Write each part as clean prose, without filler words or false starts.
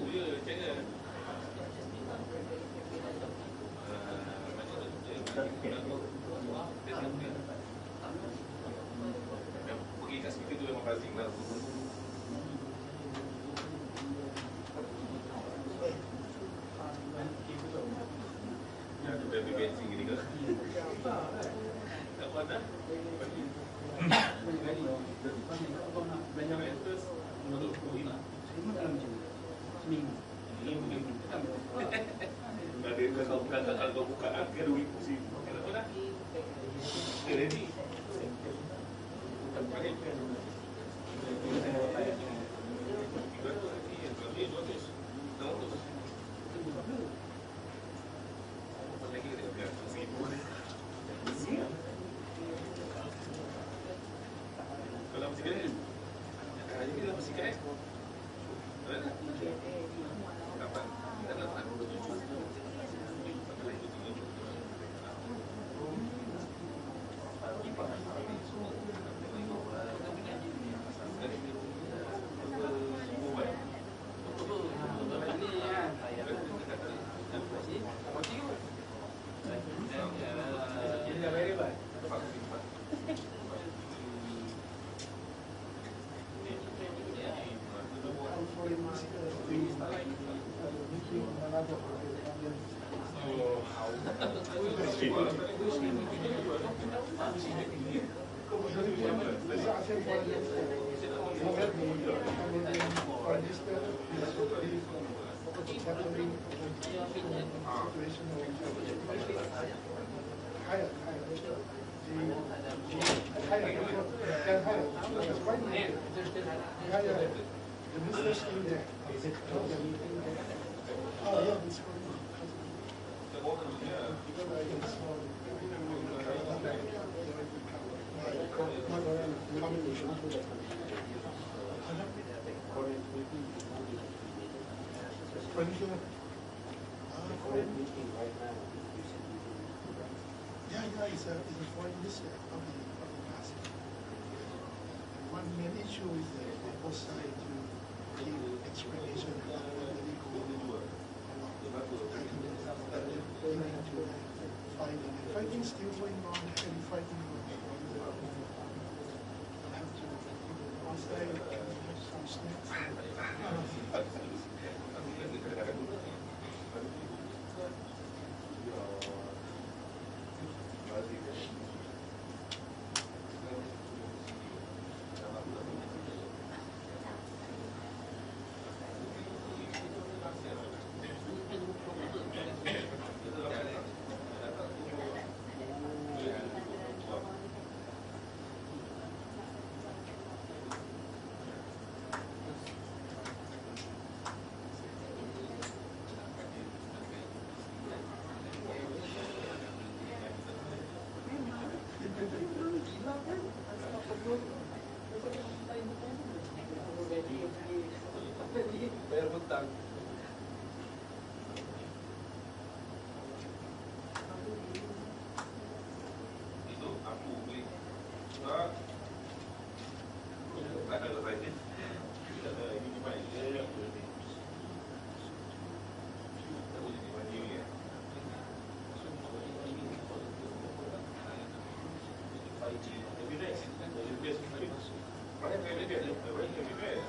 Pergi kat speaker tu memang buzzing lah. Ya, ada baby bensin gini ke? Tak apa dah. Kalau kau buka harga 2,000 sih. Kenapa dah? Ready. Kalau masih kena, ini dah masih kena. Kapan? Kita dapat 27. It's a foreign minister of the past. One main issue is that they both sides to give explanation about what the legal leading to fighting. And fighting still going on, heavy fighting going on. I'll have to one side have some snacks. Bayar hutang. Itu aku beli. Tak ada lagi. Tidak ada ini di mana dia. Tahu di mana dia. 5G. Lebih best. Lebih best. Banyak lebih best. Lebih best.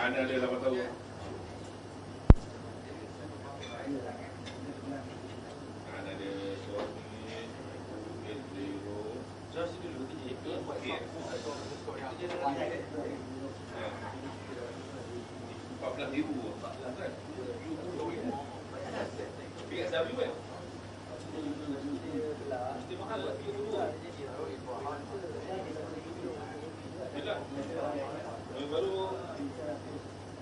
Mana ada 8 tahun? 14,000 kan? PSW kan? Mesti mahal lah 32. Yelah. Yang baru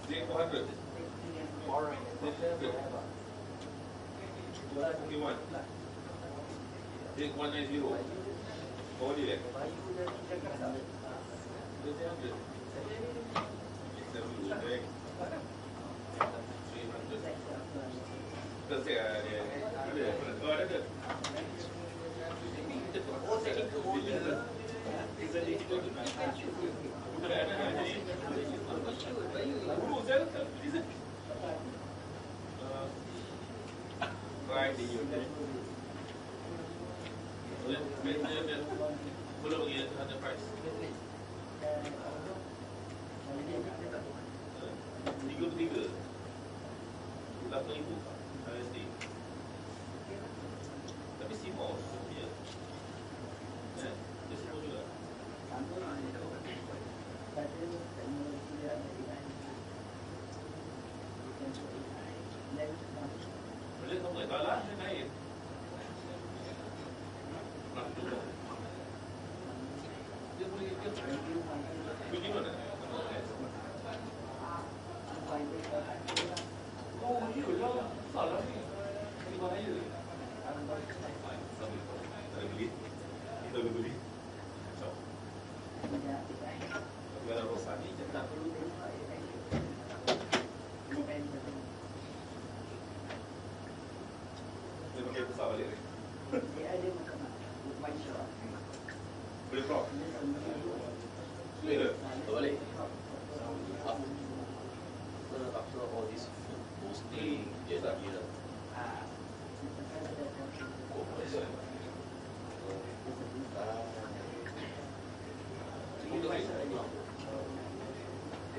Z400. Z400. Z190. Oh dia kan? Z300. XW direct 300. Terus dia ada. Oh ada. Oh saya ikut order. Bukan ada jadi. Guru saya tak bisa. Price belum lagi ada price. 3 8,000 USD. Tapi Simo dia. Dia Simo juga. Boleh kamu tak lah naik. Dia boleh pergi mana? Oh, iyalah. Salah ni. Ini bahaya. Ada beli? Kita beli. So. Kalau rosak ni tak perlu. Dia pakai besar balik ni. Boleh prop? Boleh ke? Balik. After all this food posting, dia tak kira.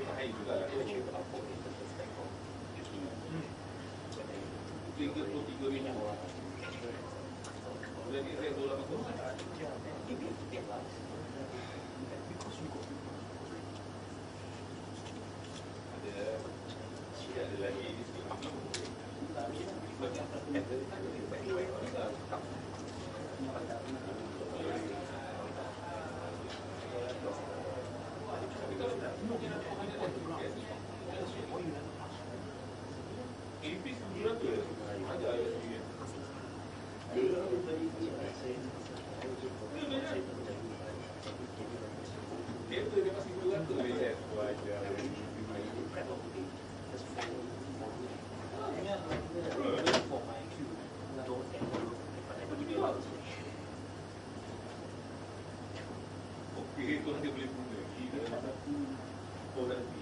Bahaya juga lah. 33,000. Boleh ni saya $2.80. Ada lagi di sini. Ipis berapa? Ada lagi. Dia tu dia masih 200 dia. Okey, tu nanti boleh guna. Oh, nanti.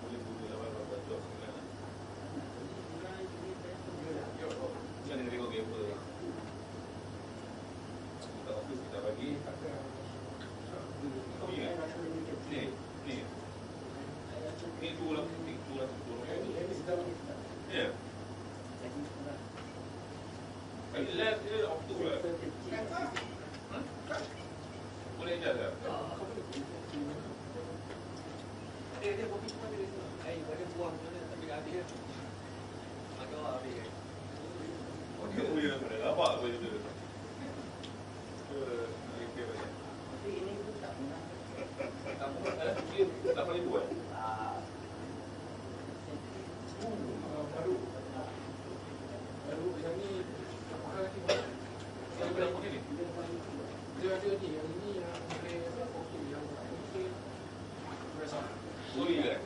Boleh guna lah berapa job sekarang. Jangan tengok gambar. Kita office kita bagi. Oh ya. Ni. Ni tu lah. Ya. Lihat dia waktu lah. Boleh jaga. Dia kopi cuma dia. Ada buang mana tapi ada. Agak habis. Oh dia boleh nak nampak apa dia tu. Tapi ini pun tak pernah. Tak pernah. Dia 8,000 kan? Baru yang ni yang berapa ni? Dia ada ni, yang ini yang boleh okey, yang mungkin rasa. Boleh kan?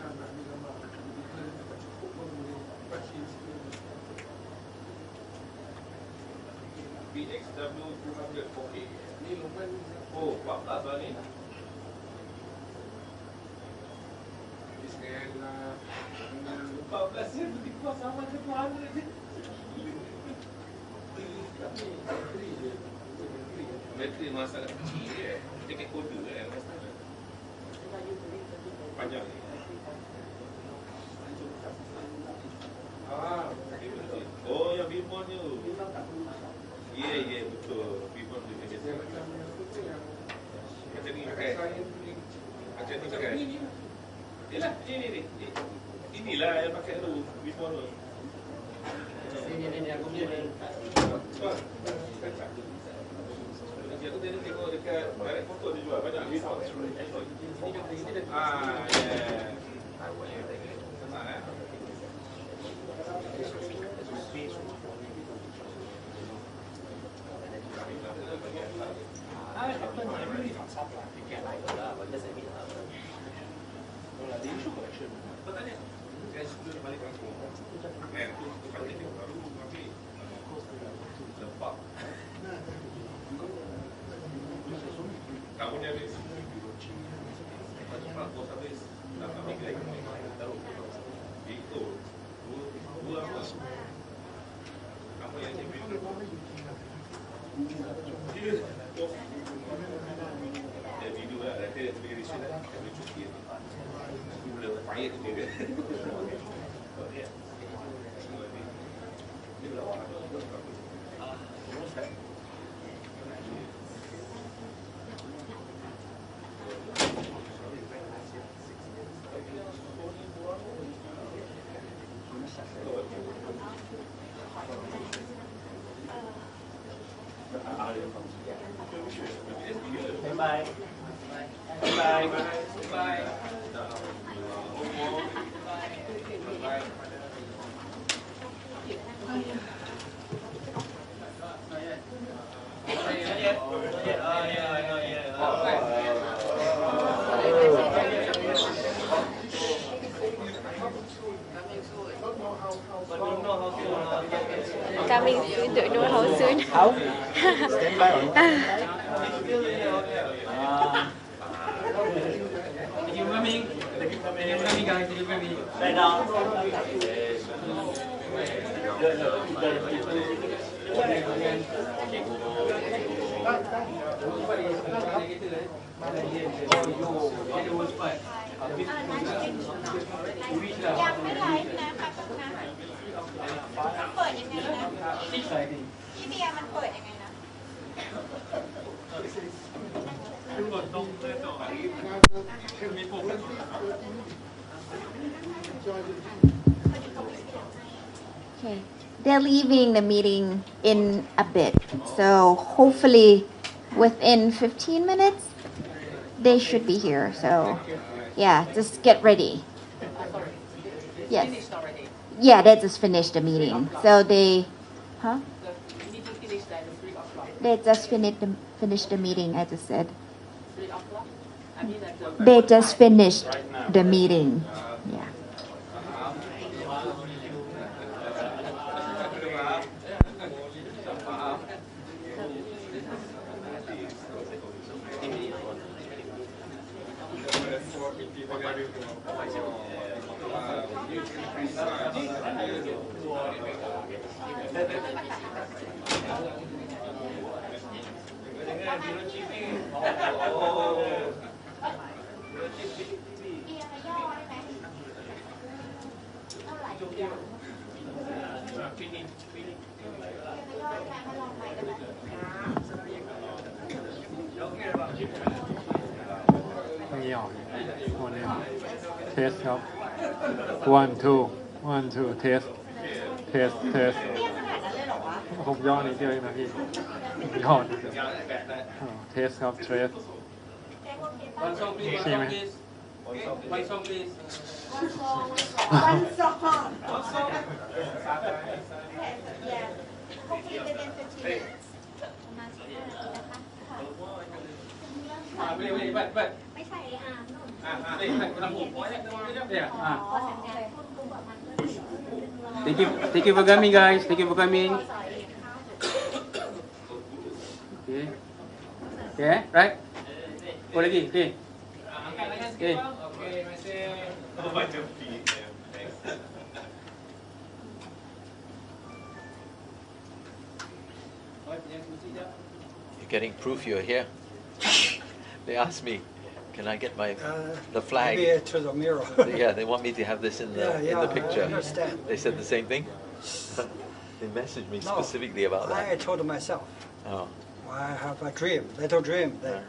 Nak ni gambar. Kita cukup pun boleh baca sikit. BXW 200 okey. Ni lumayan. Oh, 14 lah ni. Bismillah. 14 je lebih kuat sama ke 200 je. Bateri masa kecil je. Dia kode kan. Panjang ni. Oh, yang bimbon tu. Inilah yang pakai tu, before tu. Ini aku punya. Aku tadi tengok dekat direct photo dia jual banyak before. Ah, yeah. Senang eh. Bertanya, saya sudah balik kampung. Tu tempat kita baru tapi lepak. Kamu ni habis. Cepat bos habis. Tak ambil lagi. Taruh. Itu. Dua apa? Kamu yang jadi video lah, ada pergi di sini, ada cuci. Boleh payah tu dia. Ini berapa? Bye. Bye. Bye. Coming soon, don't know how soon. How? Stand by on. Thank you for coming. Thank you for coming, guys. Thank you for coming. Right now. Okay, they're leaving the meeting in a bit, so hopefully within 15 minutes they should be here. So yeah, just get ready. Yes. Yeah, they just finished the meeting. So they, huh? They just finished the meeting. I just said. They just finished the meeting. Yeah. Test ครับ one two test ผมย่อนิดเดียวเองนะพี่ย่อนิดเดียวtest ครับ test One song, please. ใช่ไหม One song, please. One song. One song. Yeah. Hopefully within 15 minutes. Boleh, but. ไม่ใช่อ่ะนู่น Ni, kenapa? Ya. Thank you for coming, guys. Thank you for coming. Okay. Okay, right? Oh lagi, okay. Angkat tangan sikit, Okay. bang. Okey, terima kasih. Macam You're getting proof you're here. They asked me, can I get my the flag? Maybe to the mirror. Yeah, they want me to have this in the Yeah, the picture. I understand. They said the same thing. They messaged me No, specifically about that. I told myself, Oh, I have a dream, little dream, that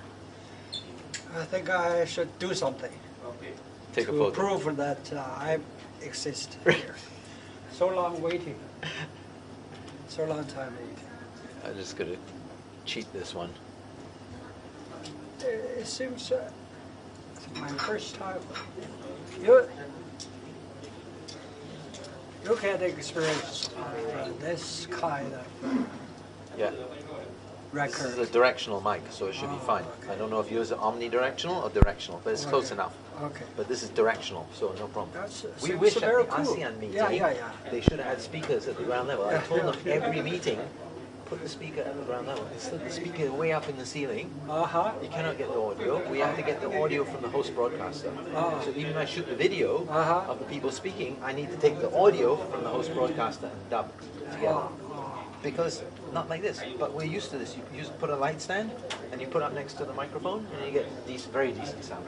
I think I should do something. Okey. Take a to photo. prove that I exist here. So long waiting. So long time waiting. I'm just gonna cheat this one. It seems it's my first time. You get experience of this kind of Yeah. This is a record. directional mic, so it should be fine. I don't know if yours is omnidirectional or directional, but it's close enough. Okay. But this is directional, so no problem. That's We seems wish at very the cool. ASEAN meeting, Yeah. they should have had speakers at the ground level. I told them every meeting, put the speaker at the ground level. Instead, the speaker is way up in the ceiling. You cannot get the audio. We have to get the audio from the host broadcaster. So even if I shoot the video of the people speaking, I need to take the audio from the host broadcaster and dub together. Because not like this, but we're used to this. You just put a light stand and you put it up next to the microphone and you get very decent sound.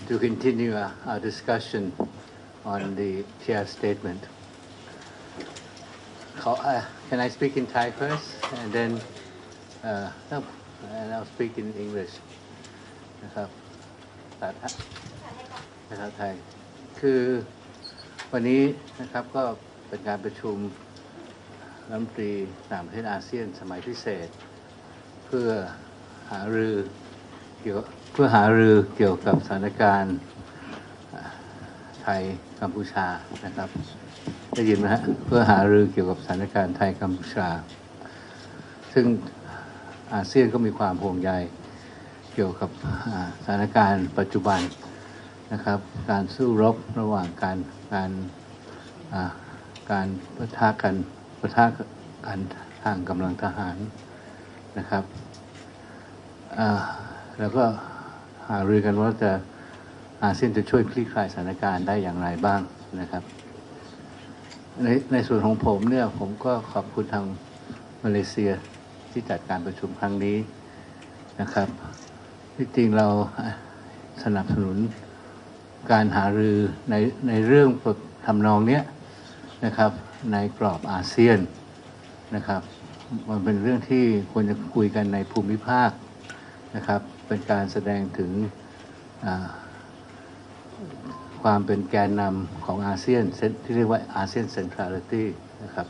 to continue our discussion on the chair statement. Can I speak in Thai first, and then no, and I'll speak in English. นะครับภาษาไทยคือวันนี้นะครับก็เป็นการประชุมรัฐมนตรีต่างประเทศอาเซียนสมัยพิเศษเพื่อหารือเกี่ยวกับสถานการณ์ไทยกัมพูชานะครับได้ยินไหมฮะเพื่อหารือเกี่ยวกับสถานการณ์ไทยกัมพูชาซึ่งอาเซียนก็มีความห่วงใยเกี่ยวกับสถานการณ์ปัจจุบันนะครับการสู้รบระหว่างการปะทะกันทางกำลังทหารนะครับแล้วก็หารือกันว่าอาเซียนจะช่วยคลี่คลายสถานการณ์ได้อย่างไรบ้างนะครับในส่วนของผมเนี่ยผมก็ขอบคุณทางมาเลเซียที่จัดการประชุมครั้งนี้นะครับที่จริงเราสนับสนุนการหารือในเรื่องทำนองนี้นะครับในกรอบอาเซียนนะครับมันเป็นเรื่องที่ควรจะคุยกันในภูมิภาคนะครับเป็นการแสดงถึงความเป็นแกนนำของอาเซียนที่เรียกว่าอาเซียนเซ็นทรัลิตี้นะครับ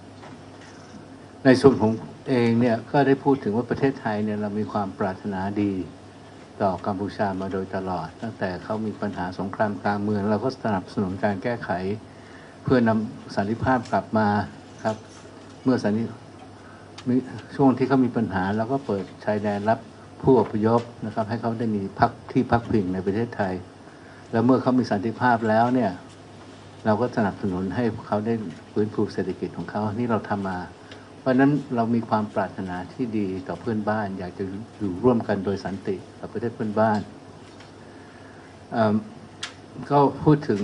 ในส่วนของเองเนี่ยก็ได้พูดถึงว่าประเทศไทยเนี่ยเรามีความปรารถนาดีต่อกัมพูชามาโดยตลอดตั้งแต่เขามีปัญหาสงครามกลางเมืองเราก็สนับสนุนการแก้ไขเพื่อนำสันติภาพกลับมาครับเมื่อช่วงที่เขามีปัญหาเราก็เปิดชายแดนรับผู้อพยพนะครับให้เขาได้มีที่พักพิงในประเทศไทยแล้วเมื่อเขามีสันติภาพแล้วเนี่ยเราก็สนับสนุนให้เขาได้ฟื้นฟูเศรษฐกิจของเขานี่เราทำมาเพราะฉะนั้นเรามีความปรารถนาที่ดีต่อเพื่อนบ้านอยากจะอยู่ร่วมกันโดยสันติกับประเทศเพื่อนบ้านก็พูดถึง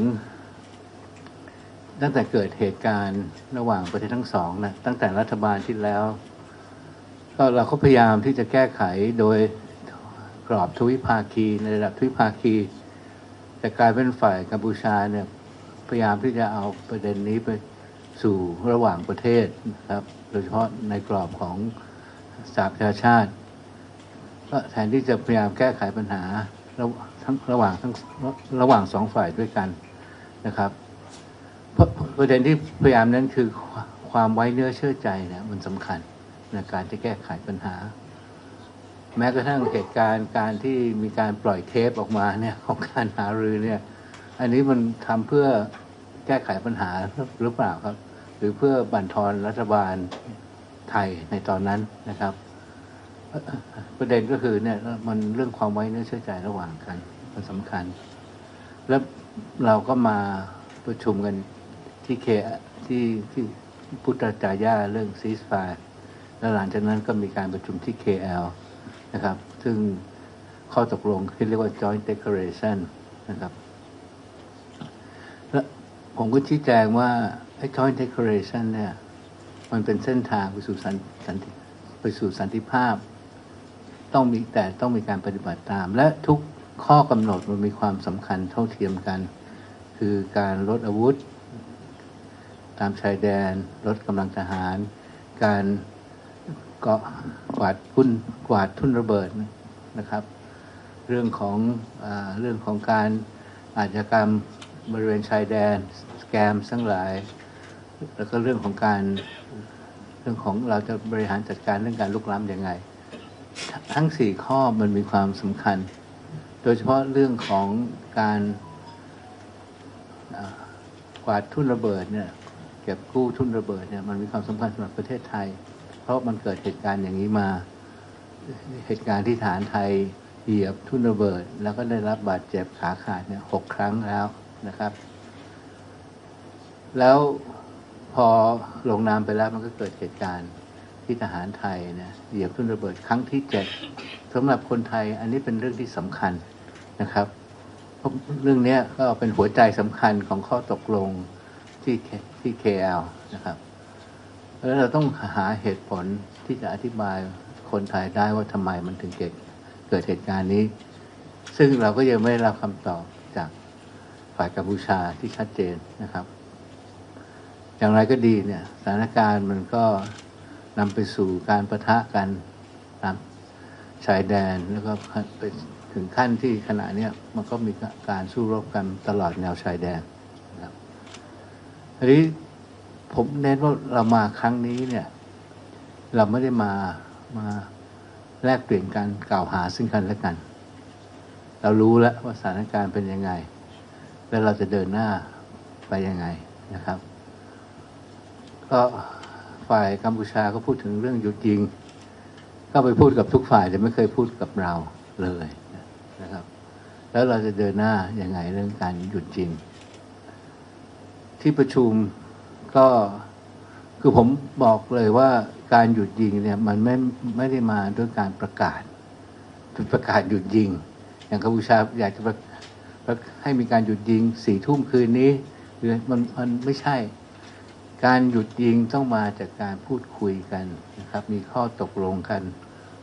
ตั้งแต่เกิดเหตุการณ์ระหว่างประเทศทั้งสองนะตั้งแต่รัฐบาลที่แล้วก็เราก็พยายามที่จะแก้ไขโดยกรอบทวิภาคีในระดับทวิภาคีแต่กลายเป็นฝ่ายกัมพูชาเนี่ยพยายามที่จะเอาประเด็นนี้ไปสู่ระหว่างประเทศนะครับโดยเฉพาะในกรอบของสหประชาชาติก็แทนที่จะพยายามแก้ไขปัญหาระหว่างสองฝ่ายด้วยกันนะครับประเด็นที่พยายามนั้นคือความไว้เนื้อเชื่อใจเนี่ยมันสำคัญในการจะแก้ไขปัญหาแม้กระทั่งเหตุการณ์การที่มีการปล่อยเทปออกมาเนี่ยของการหารือเนี่ยอันนี้มันทำเพื่อแก้ไขปัญหาหรือเปล่าครับหรือเพื่อบั่นทอนรัฐบาลไทยในตอนนั้นนะครับประเด็นก็คือเนี่ยมันเรื่องความไว้เนื้อเชื่อใจระหว่างกันมันสำคัญแล้วเราก็มาประชุมกันที่พุทธจาย่าเรื่องซีสไฟร์แล้วหลังจากนั้นก็มีการประชุมที่ KL นะครับซึ่งข้อตกลงที่เรียกว่า Joint Declaration นะครับและผมก็ชี้แจงว่าไอ้ Joint Declaration เนี่ยมันเป็นเส้นทางไปสู่สันติภาพต้องมีการปฏิบัติตามและทุกข้อกำหนดมันมีความสำคัญเท่าเทียมกันคือการลดอาวุธตามชายแดนลดกำลังทหารการกวาดทุ่นระเบิดนะครับเรื่องของการอาชญากรรมบริเวณชายแดนสแกมทั้งหลายแล้วก็เรื่องของเราจะบริหารจัดการเรื่องการลุกล้ำยังไงทั้ง4ข้อมันมีความสำคัญโดยเฉพาะเรื่องของการกวาดทุ่นระเบิดเนี่ยเก็บกู้ทุ่นระเบิดเนี่ยมันมีความสำคัญสำหรับประเทศไทยเพราะมันเกิดเหตุการณ์อย่างนี้มาเหตุการณ์ที่ฐานไทยเหยียบทุ่นระเบิดแล้วก็ได้รับบาดเจ็บขาขาดเนี่ย6 ครั้งแล้วนะครับแล้วพอลงนามไปแล้วมันก็เกิดเหตุการณ์ที่ทหารไทยเนี่ยเหยียบทุ่นระเบิดครั้งที่7สำหรับคนไทยอันนี้เป็นเรื่องที่สำคัญนะครับเพราะเรื่องนี้ก็เป็นหัวใจสำคัญของข้อตกลงที่ KL นะครับแล้วเราต้องหาเหตุผลที่จะอธิบายคนไทยได้ว่าทำไมมันถึงเกิดเหตุการณ์นี้ซึ่งเราก็ยังไม่ได้รับคำตอบจาก ฝ่ายกัมพูชาที่ชัดเจนนะครับ อย่างไรก็ดีเนี่ยสถานการณ์มันก็นำไปสู่การปะทะกันตามชายแดนแล้วก็ไปถึงขั้นที่ขณะนี้มันก็มีการสู้รบกันตลอดแนวชายแดนนะครับทีนี้ผมเน้นว่าเรามาครั้งนี้เนี่ยเราไม่ได้มาแลกเปลี่ยนการกล่าวหาซึ่งกันและกัน เรารู้แล้วว่าสถานการณ์เป็นยังไงแล้วเราจะเดินหน้าไปยังไงนะครับก็ฝ่ายกัมพูชาก็พูดถึงเรื่องหยุดยิงก็ไปพูดกับทุกฝ่ายแต่ไม่เคยพูดกับเราเลยนะครับแล้วเราจะเดินหน้ายังไงเรื่องการหยุดยิงที่ประชุมก็คือผมบอกเลยว่าการหยุดยิงเนี่ยมันไม่ได้มาด้วยการประกาศหยุดยิงอย่างกัมพูชาอยากจะให้มีการหยุดยิง4 ทุ่มคืนนี้หรือมันไม่ใช่การหยุดยิงต้องมาจากการพูดคุยกันนะครับมีข้อตกลงกัน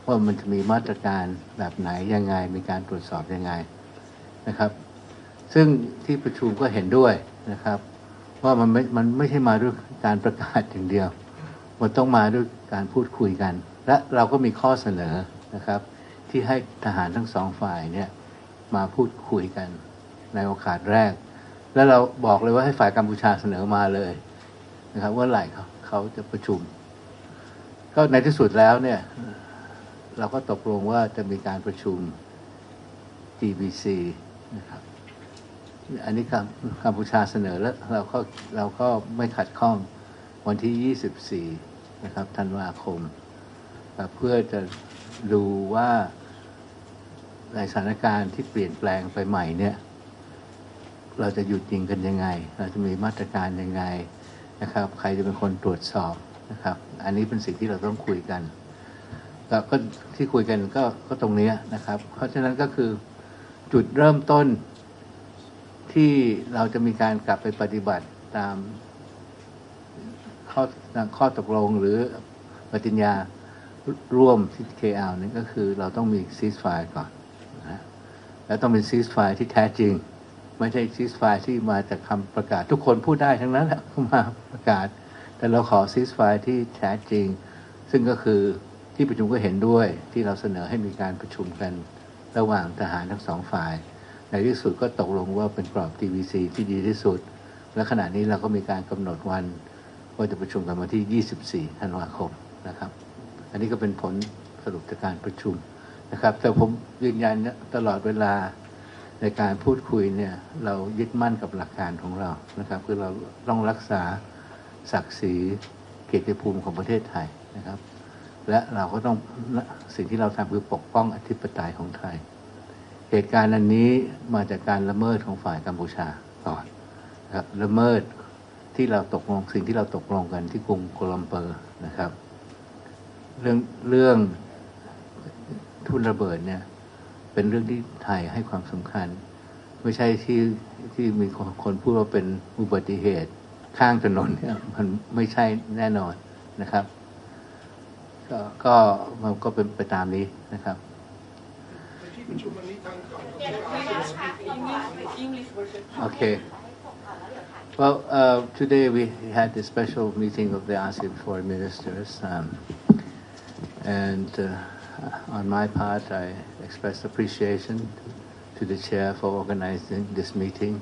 ว่ามันจะมีมาตรการแบบไหนยังไงมีการตรวจสอบยังไงนะครับซึ่งที่ประชุมก็เห็นด้วยนะครับว่ามันไม่ใช่มาด้วยการประกาศอย่างเดียวมันต้องมาด้วยการพูดคุยกันและเราก็มีข้อเสนอนะครับที่ให้ทหารทั้งสองฝ่ายเนี่ยมาพูดคุยกันในโอกาสแรกแล้วเราบอกเลยว่าให้ฝ่ายกัมพูชาเสนอมาเลยนะครับว่าไหร่เขาจะประชุมก็ในที่สุดแล้วเนี่ยเราก็ตกลงว่าจะมีการประชุม GBC นะครับอันนี้กัมพูชาเสนอแล้วเราก็ไม่ขัดข้องวันที่24นะครับธันวาคมเพื่อจะดูว่าในสถานการณ์ที่เปลี่ยนแปลงไปใหม่เนี่ยเราจะหยุดยิงกันยังไงเราจะมีมาตรการยังไงนะครับใครจะเป็นคนตรวจสอบนะครับอันนี้เป็นสิ่งที่เราต้องคุยกันแล้วก็ที่คุยกันก็ตรงนี้นะครับเพราะฉะนั้นก็คือจุดเริ่มต้นที่เราจะมีการกลับไปปฏิบัติตามข้อตกลงหรือปฏิญญาร่วมที่ KL นี่ก็คือเราต้องมี ceasefire ก่อนนะแล้วต้องเป็น ceasefire ที่แท้จริงไม่ใช่ ceasefire ที่มาจากคำประกาศทุกคนพูดได้ทั้งนั้นแหละมาประกาศแต่เราขอ ceasefire ที่แท้จริงซึ่งก็คือที่ประชุมก็เห็นด้วยที่เราเสนอให้มีการประชุมกันระหว่างทหารทั้งสองฝ่ายในที่สุดก็ตกลงว่าเป็นกรอบ TVC ที่ดีที่สุดและขณะนี้เราก็มีการกำหนดวันว่าจะประชุมกันวันที่24ธันวาคมนะครับอันนี้ก็เป็นผลสรุปจากการประชุมนะครับแต่ผมยืนยันตลอดเวลาในการพูดคุยเนี่ยเรายึดมั่นกับหลักการของเรานะครับคือเราต้องรักษาศักดิ์ศรีเกียรติภูมิของประเทศไทยนะครับและเราก็ต้องสิ่งที่เราทำคือปกป้องอธิปไตยของไทยเหตุการณ์อันนี้มาจากการละเมิดของฝ่ายกัมพูชาก่อนนะครับละเมิดที่เราตกลงสิ่งที่เราตกลงกันที่กรุงโกลัมเปอร์นะครับเรื่องทุ่นระเบิดเนี่ยเป็นเรื่องที่ไทยให้ความสำคัญไม่ใช่ที่มีคนพูดว่าเป็นอุบัติเหตุข้างถนนเนี่ยมันไม่ใช่แน่นอนนะครับก็มันก็เป็นไปตามนี้นะครับ Okay. Well, today we had the special meeting of the ASEAN foreign ministers, and on my part, I express appreciation to the chair for organizing this meeting.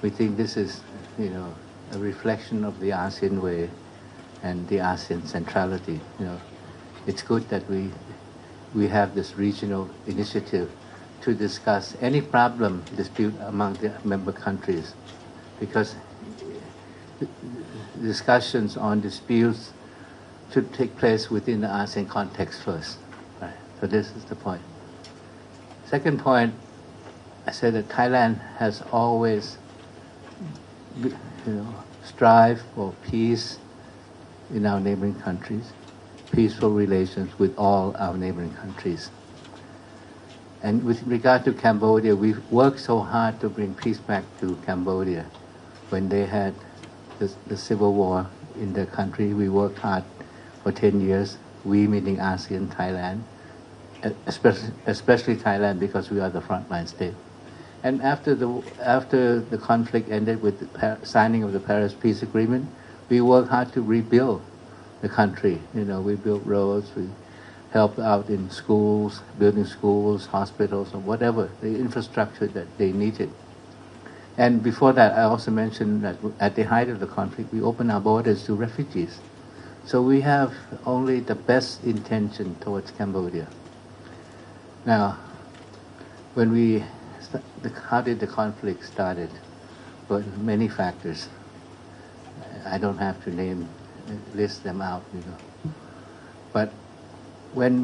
We think this is, a reflection of the ASEAN way and the ASEAN centrality. It's good that we have this regional initiative to discuss any dispute among the member countries, because discussions on disputes should take place within the ASEAN context first. Right? So this is the point. Second point, I said that Thailand has always, strive for peace in our neighboring countries, peaceful relations with all our neighboring countries. And with regard to Cambodia, we've worked so hard to bring peace back to Cambodia. When they had the civil war in their country, we worked hard for 10 years, we meaning ASEAN, Thailand, especially Thailand because we are the frontline state. And after the conflict ended with the signing of the Paris Peace Agreement, we worked hard to rebuild the country. You know, we built roads, we helped out in schools, building schools, hospitals, or whatever, the infrastructure that they needed. And before that, I also mentioned that at the height of the conflict, we opened our borders to refugees. So we have only the best intention towards Cambodia. Now, how did the conflict started? Well, many factors. I don't have to list them out, you know. But when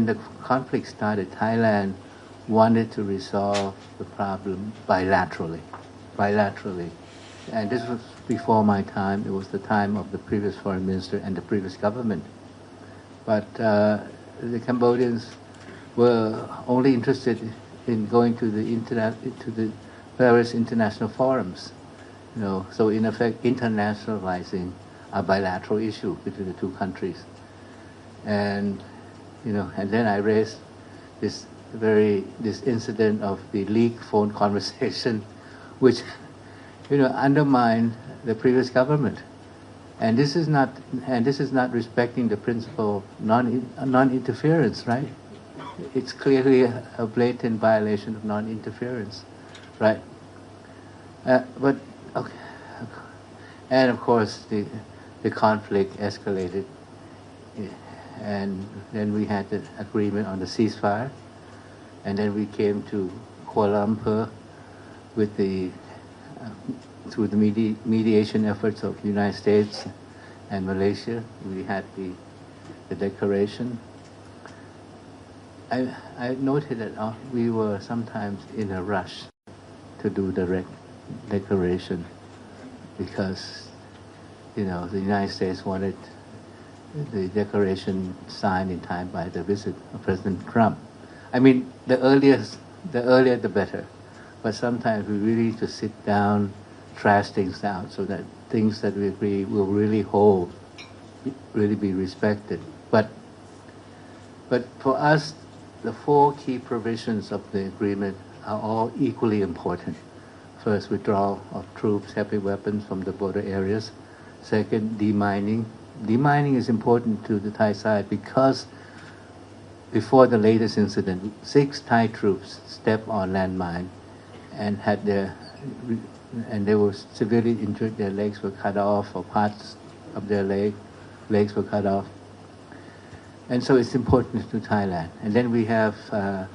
the conflict started, Thailand wanted to resolve the problem bilaterally. And this was before my time. It was the time of the previous foreign minister and the previous government. But the Cambodians were only interested in going to the various international forums. You know, so in effect, internationalizing a bilateral issue between the two countries. And you know, and then I raised this incident of the leaked phone conversation, which, you know, undermined the previous government. And this is not respecting the principle of non-interference, right? It's clearly a blatant violation of non-interference, right? But okay, and of course the conflict escalated, and then we had the agreement on the ceasefire, and then we came to Kuala Lumpur with through the mediation efforts of the United States and Malaysia. We had the declaration. I noted that we were sometimes in a rush to do the declaration because, you know, the United States wanted the declaration signed in time by the visit of President Trump. I mean, the earlier the better. But sometimes we really need to sit down, trash things out so that things that we agree will really hold, really be respected. But for us, the 4 key provisions of the agreement are all equally important. First, withdrawal of troops, heavy weapons from the border areas. Second, demining. Demining is important to the Thai side because before the latest incident, 6 Thai troops stepped on landmine and they were severely injured. Their legs were cut off, or parts of their legs were cut off. And so it's important to Thailand. And then we have a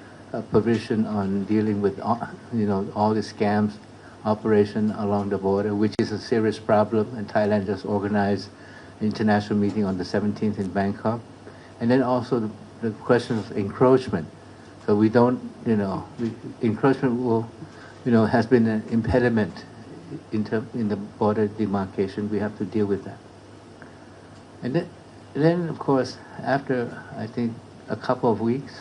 provision on dealing with all the scams operation along the border, which is a serious problem. And Thailand just organized an international meeting on the 17th in Bangkok. And then also the question of encroachment. So we don't, encroachment will, has been an impediment in the border demarcation. We have to deal with that. And then of course, after I think a couple of weeks,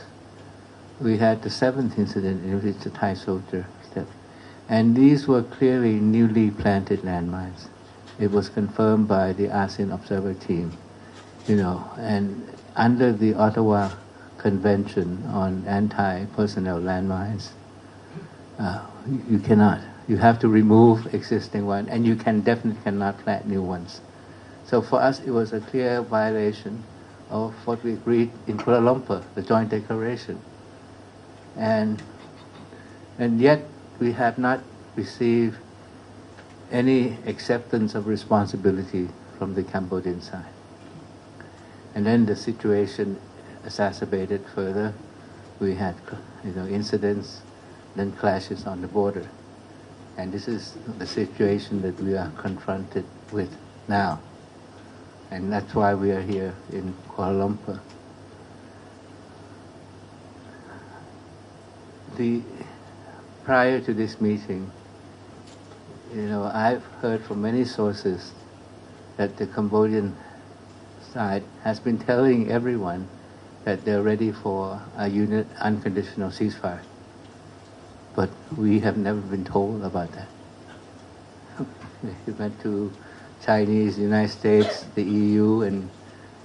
we had the 7th incident in which the Thai soldier stepped. And these were clearly newly planted landmines. It was confirmed by the ASEAN Observer Team, and under the Ottawa Convention on Anti-Personnel Landmines, you cannot. You have to remove existing ones, and you definitely cannot plant new ones. So for us, it was a clear violation of what we agreed in Kuala Lumpur, the joint declaration. And yet we have not received any acceptance of responsibility from the Cambodian side. And then the situation exacerbated further. We had, incidents, then clashes on the border. And this is the situation that we are confronted with now. And that's why we are here in Kuala Lumpur. Prior to this meeting, I've heard from many sources that the Cambodian side has been telling everyone that they're ready for a unconditional ceasefire. But we have never been told about that. We went to Chinese, United States, the EU, and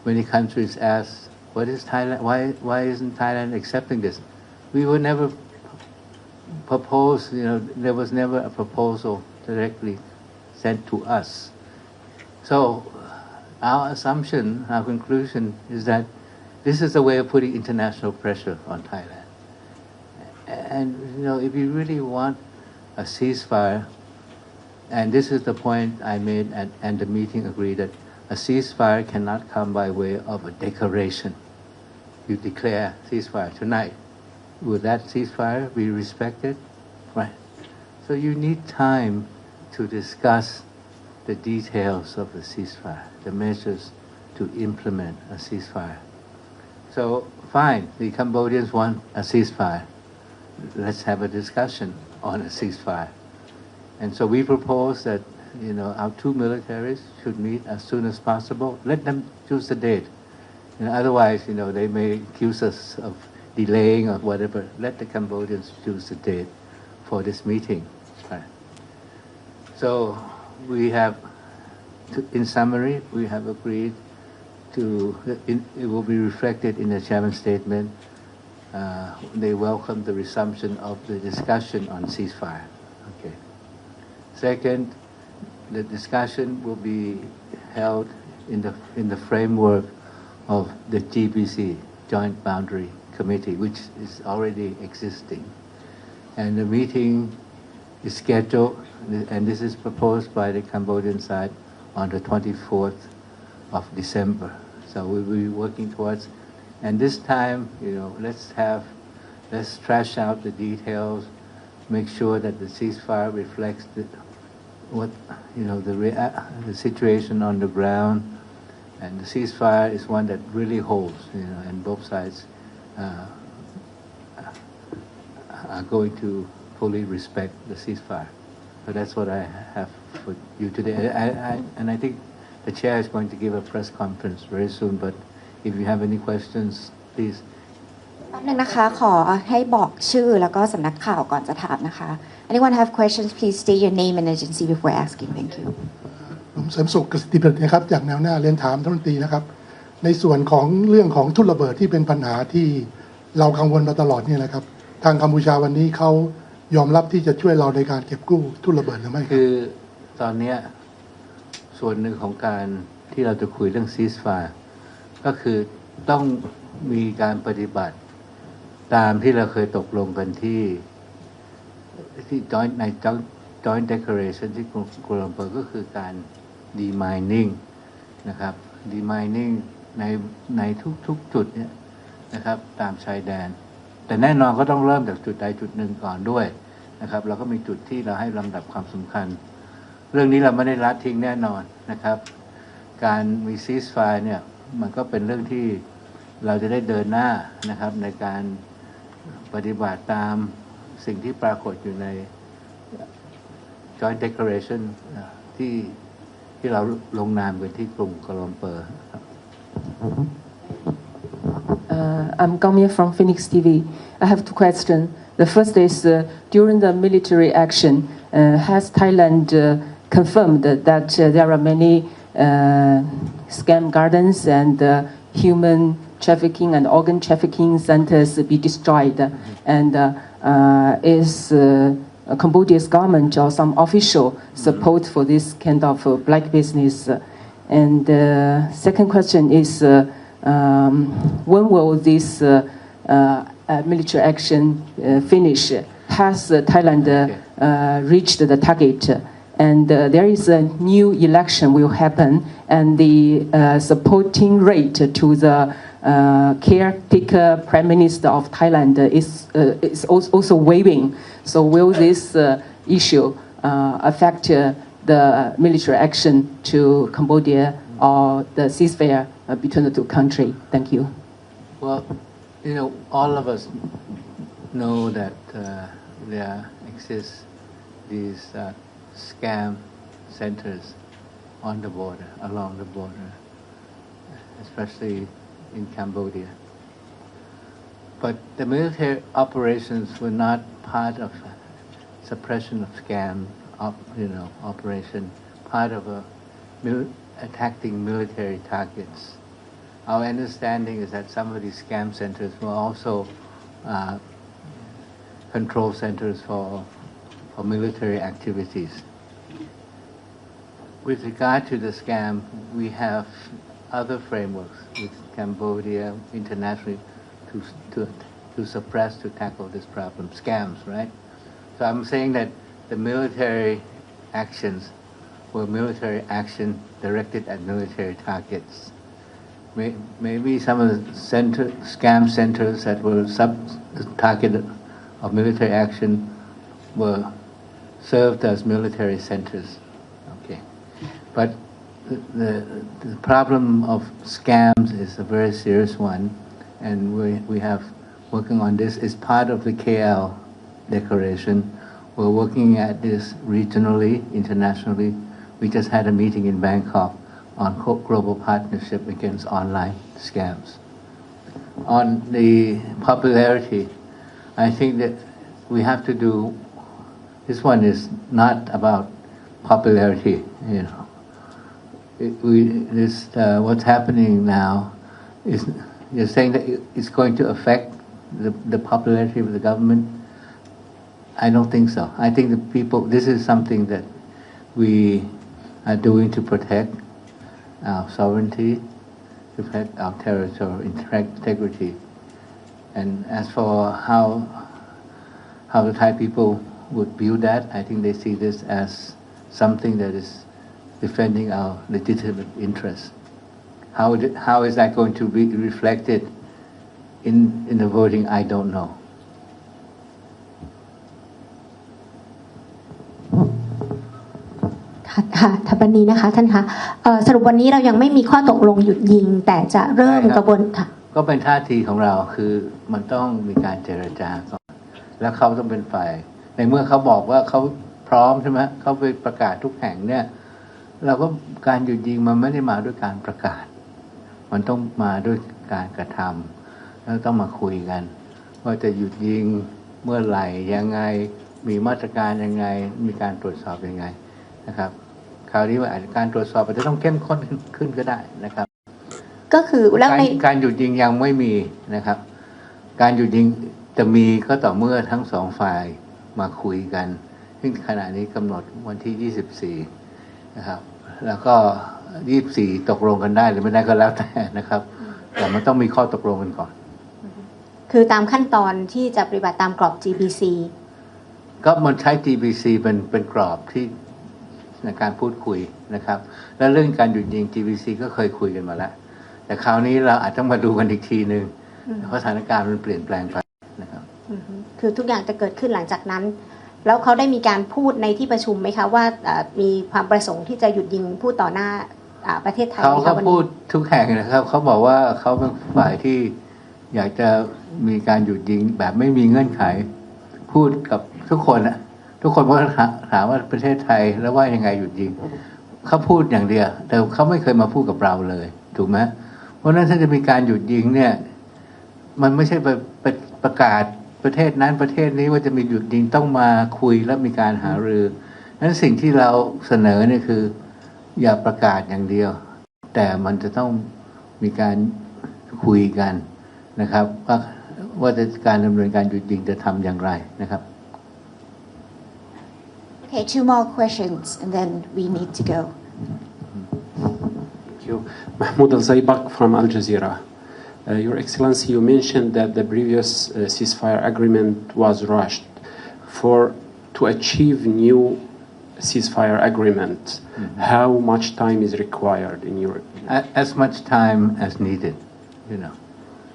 many countries asked, "What is Thailand? Why isn't Thailand accepting this?" We were never propose, there was never a proposal directly sent to us. So our assumption, our conclusion is that this is a way of putting international pressure on Thailand. And, if you really want a ceasefire, and this is the point I made, and the meeting agreed that a ceasefire cannot come by way of a declaration. You declare ceasefire tonight. Will that ceasefire be respected? Right. So you need time to discuss the details of the ceasefire, the measures to implement a ceasefire. So, fine, the Cambodians want a ceasefire. Let's have a discussion on a ceasefire. And so we propose that, our two militaries should meet as soon as possible. Let them choose the date. Otherwise, they may accuse us of delaying or whatever. Let the Cambodians choose the date for this meeting. Right. So we have, in summary, we have agreed to, it will be reflected in the chairman's statement. They welcome the resumption of the discussion on ceasefire. Okay. Second, the discussion will be held in the framework of the GBC, Joint Boundary Committee, which is already existing. And the meeting is scheduled, and this is proposed by the Cambodian side, on the 24th of December. So we'll be working towards, and this time, let's trash out the details, make sure that the ceasefire reflects the situation on the ground, and the ceasefire is one that really holds, and both sides are going to fully respect the ceasefire. So that's what I have for you today. And I think the chair is going to give a press conference very soon, but if you have any questions, please. แป๊บนึงนะคะขอให้บอกชื่อแล้วก็สำนักข่าวก่อนจะถามนะคะ Anyone have questions? Please state your name and agency before asking. Thank you. ผมเสริมสุขกสิทธิประดิษฐ์นะครับจากแนวหน้าเรียนถามท่านรัฐมนตรีนะครับในส่วนของเรื่องของทุ่นระเบิดที่เป็นปัญหาที่เรากังวลมาตลอดนี่นะครับทางกัมพูชาวันนี้เขายอมรับที่จะช่วยเราในการเก็บกู้ทุ่นระเบิดหรือไม่ครับคือตอนนี้ส่วนหนึ่งของการที่เราจะคุยเรื่อง ceasefire ก็คือต้องมีการปฏิบัติตามที่เราเคยตกลงกันที่ joint declaration ที่กัวลัมเปอร์ก็คือการ demining นะครับ demining ในทุกจุดเนี่ยนะครับตามชายแดนแต่แน่นอนก็ต้องเริ่มจากจุดใดจุดหนึ่งก่อนด้วยนะครับเราก็มีจุดที่เราให้ลำดับความสำคัญเรื่องนี้เราไม่ได้ละทิ้งแน่นอนนะครับการมี ceasefire เนี่ยมันก็เป็นเรื่องที่เราจะได้เดินหน้านะครับในการปฏิบัติตามสิ่งที่ปรากฏอยู่ใน Joint Declaration ที่เราลงนามกันที่กรุงกัวลาลัมเปอร์ I'm Gangmye from Phoenix TV. I have two questions. The first is during the military action, has Thailand confirmed that there are many scam gardens and human trafficking and organ trafficking centers be destroyed? And is Cambodia's government or some official support for this kind of black business? And the second question is, when will this military action finish? Has Thailand reached the target? And there is a new election will happen, and the supporting rate to the caretaker Prime Minister of Thailand is also waiving. So will this issue affect the military action to Cambodia or the ceasefire between the two countries? Thank you. Well, all of us know that there exist these scam centers on the border, along the border, especially in Cambodia. But the military operations were not part of suppression of scam, operation, part of attacking military targets. Our understanding is that some of these scam centers were also control centers for military activities. With regard to the scam, we have other frameworks with Cambodia internationally to suppress, to tackle this problem, scams, right? So I'm saying that the military actions were military action directed at military targets. Maybe some of the scam centers that were the target of military action were served as military centers. Okay, but the problem of scams is a very serious one, and we have working on this. It's part of the KL declaration. We're working at this regionally, internationally. We just had a meeting in Bangkok on global partnership against online scams. On the popularity, I think that we have to do, this one is not about popularity, you know. What's happening now is, you're saying that it's going to affect the popularity of the government. I don't think so. I think the people, this is something that we are doing to protect our sovereignty, to protect our territorial integrity. And as for how the Thai people would view that, I think they see this as something that is defending our legitimate interests. How is that going to be reflected in the voting? I don't know. ค่ะถัดไปนี้นะคะท่านคะสรุปวันนี้เรายังไม่มีข้อตกลงหยุดยิงแต่จะเริ่มกระบวนค่ะก็เป็นท่าทีของเราคือมันต้องมีการเจรจาก่อนแล้วเขาต้องเป็นฝ่ายในเมื่อเขาบอกว่าเขาพร้อมใช่ไหมเขาไปประกาศทุกแห่งเนี่ยเราก็การหยุดยิงมันไม่ได้มาด้วยการประกาศมันต้องมาด้วยการกระทำแล้วต้องมาคุยกันว่าจะหยุดยิงเมื่อไหร่ยังไงมีมาตรการยังไงมีการตรวจสอบยังไงนะครับคราวนี้ว่าการตรวจสอบอาจจะต้องเข้มข้นขึ้นก็ได้นะครับก็คือแล้วในการหยุดยิงยังไม่มีนะครับการหยุดยิงจะมีก็ต่อเมื่อทั้งสองฝ่ายมาคุยกันซึ่งขณะนี้กำหนดวันที่24นะครับแล้วก็24ตกลงกันได้หรือไม่ได้ก็แล้วแต่นะครับแต่มันต้องมีข้อตกลงกันก่อนคือตามขั้นตอนที่จะปฏิบัติตามกรอบ GBC ก็มันใช้ GBC เป็นกรอบที่ในการพูดคุยนะครับและเรื่องการหยุดยิง GBC ก็เคยคุยกันมาแล้วแต่คราวนี้เราอาจต้องมาดูกันอีกทีนึงเพราะสถานการณ์มันเปลี่ยนแปลงไปนะครับคือทุกอย่างจะเกิดขึ้นหลังจากนั้นแล้วเขาได้มีการพูดในที่ประชุมไหมคะว่ามีความประสงค์ที่จะหยุดยิงพูดต่อหน้าประเทศไทยเขาก็พูดทุกแห่งนะครับเขาบอกว่าเขาเป็นฝ่ายที่อยากจะมีการหยุดยิงแบบไม่มีเงื่อนไขพูดกับทุกคนอะทุกคนก็ถามว่าประเทศไทยแล้วว่ายังไงหยุดยิงเขาพูดอย่างเดียวแต่เขาไม่เคยมาพูดกับเราเลยถูกไหมเพราะนั้นถ้าจะมีการหยุดยิงเนี่ยมันไม่ใช่ไปประกาศประเทศนั้นประเทศนี้ว่าจะมีหยุดยิงต้องมาคุยและมีการหารือนั้นสิ่งที่เราเสนอเนี่ยคืออย่าประกาศอย่างเดียวแต่มันจะต้องมีการคุยกันนะครับว่าการดำเนินการหยุดยิงจะทำอย่างไรนะครับOkay, 2 more questions and then we need to go. Thank you. Mahmoud Al-Zaybak from Al Jazeera. Your Excellency, you mentioned that the previous ceasefire agreement was rushed. To achieve new ceasefire agreement, how much time is required in your opinion? As much time as needed, you know.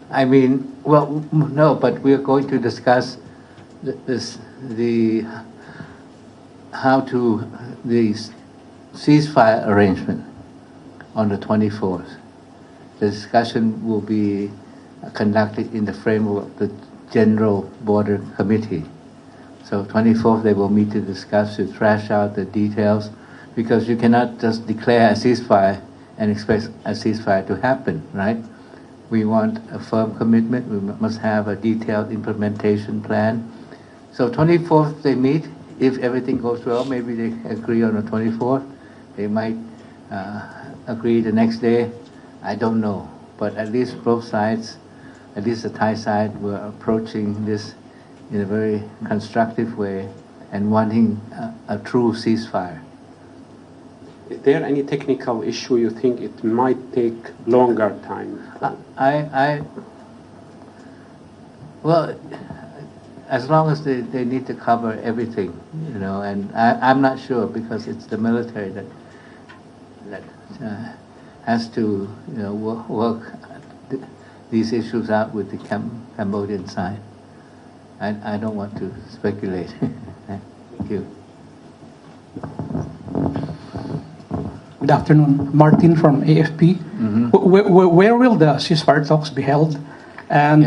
I mean, well, no, but we are going to discuss the ceasefire arrangement on the 24th. The discussion will be conducted in the framework of the General Border Committee. So 24th they will meet to discuss, to thrash out the details, because you cannot just declare a ceasefire and expect a ceasefire to happen, right? We want a firm commitment. We must have a detailed implementation plan. So 24th they meet. If everything goes well, maybe they agree on the 24th. They might agree the next day. I don't know. But at least both sides, at least the Thai side, were approaching this in a very constructive way and wanting a true ceasefire. Is there any technical issue you think it might take longer time? Well, as long as they need to cover everything, and I'm not sure because it's the military that has to, work these issues out with the Cambodian side. I don't want to speculate. Thank you. Good afternoon, Martin from AFP. Mm-hmm. Where will the ceasefire talks be held? And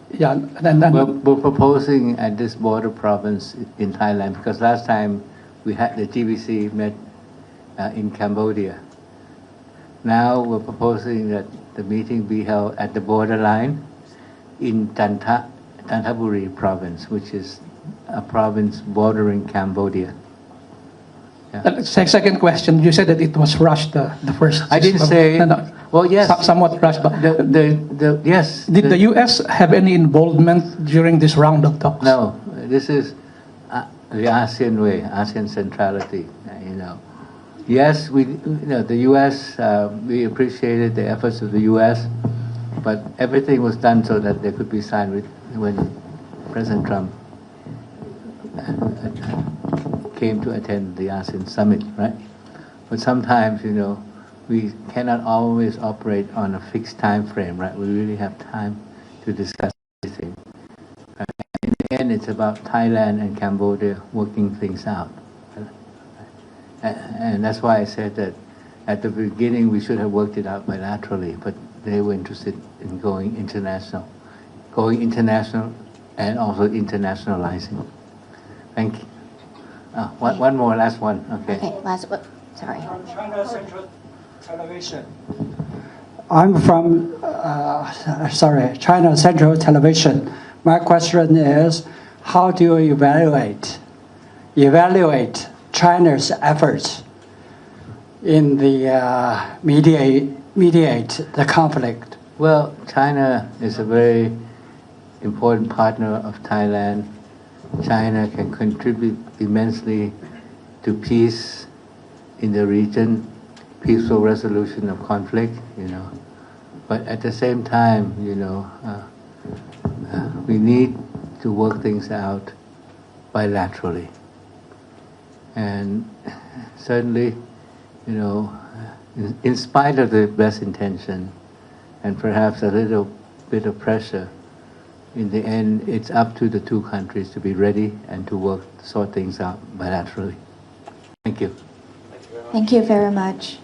we're proposing at this border province in Thailand because last time we had the GBC met in Cambodia. Now we're proposing that the meeting be held at the borderline in Thai-Cambodia province, which is a province bordering Cambodia. Yeah. Second question, you said that it was rushed, the first. I didn't say. No. Well, yes. Somewhat rushed, but yes. Did the U.S. have any involvement during this round of talks? No, this is the ASEAN way, ASEAN centrality. Yes, the U.S. We appreciated the efforts of the U.S., but everything was done so that they could be signed when President Trump came to attend the ASEAN summit, right? But sometimes, we cannot always operate on a fixed time frame, right? We really have time to discuss everything. In the end, it's about Thailand and Cambodia working things out. And that's why I said that at the beginning we should have worked it out bilaterally, but they were interested in going international and also internationalizing. Thank you. One more, last one. Okay. Okay, last one. Sorry. China Central Television. I'm from, China Central Television. My question is, how do you evaluate China's efforts in the mediate the conflict? Well, China is a very important partner of Thailand. China can contribute immensely to peace in the region, peaceful resolution of conflict, But at the same time, we need to work things out bilaterally. And certainly, in spite of the best intention and perhaps a little bit of pressure, in the end, it's up to the two countries to be ready and to sort things out bilaterally. Thank you. Thank you very much.